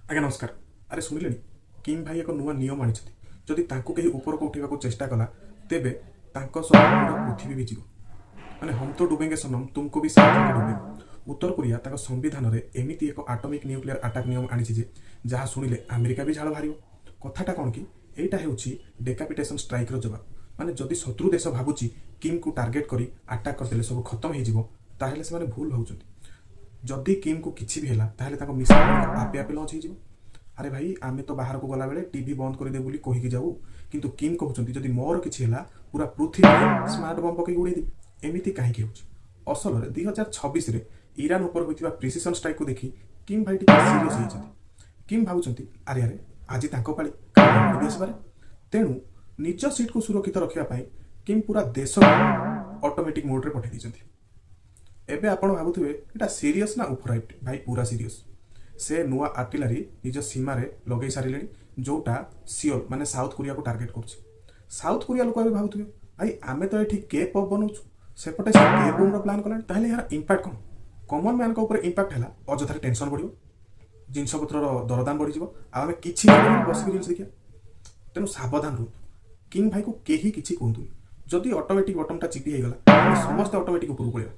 आज्ञा नमस्कार। अरे शुणिले किम भाई एक नुआ नियम आनी जदि कहीं ऊपर को उठा चेष्टा कला तेबे पूरा पृथ्वी भी जीव माने हम तो डूबेंगे सनम तुमको भी साथ में डूबेंगे। उत्तर कोरिया संविधान में एमती एक आटमिक न्यूक्लियर अटैक नियम आनी जहाँ शुणिले अमेरिका भी झाड़ बाहर। कथाटा कौन कि यहाँ हूँ डेकापिटेशन स्ट्राइक जवाब माने जदि शत्रु देश भावुची किम को टार्गेट करी अटैक करदे सब खत्म हो भूल भावुं। जदि किम को किसी भी है मिशन आपे आपे लंच हो। अरे भाई आमे तो बाहर को गला बेले टीवी बंद कर दे बोली कहीकि जाऊ किंतु किम कहते जदि मोर किसी है पूरा पृथ्वी स्मार्ट बम पकई उड़े एमती कहीं हो। असल में 2026 ईरान उपर होता प्रिसिशन स्ट्राइक को देखी किम भाई सीरीयस होती। किम भावुं अरे अरे आज पाली आसबार तेणु निज सीट को सुरक्षित रखापी किम पूरा देश ऑटोमेटिक मोड रे पठे दी। एबे आपण भावुथिबे एटा सीरियस ना उफराइट भाई पूरा सीरियस। से नुआ आर्टिलरी निज सीमा रे लगई सारिले जोटा सियोल माने साउथ कोरिया को टार्गेट करछ। साउथ कोरिया लोक भी भावुथिबे भाई आमे तो एठी केप ऑफ बनाउछु सेपटे से केप बम रो प्लान कलान ताहले यार इंपैक्ट कोन कॉमन मैन को ऊपर इंपैक्ट हैला अजथारे टेंशन बढ़ियो जिनस पत्र रो दरदाम बढ़ी जिवो आ हमें किछि बस रील्स देखिया। तेनु सावधान रहु किंग भाई को केही किछि कहंतु जदि ऑटोमेटिक बटन टा चिपी हे गला समस्त ऑटोमेटिक ऊपर पळेबा।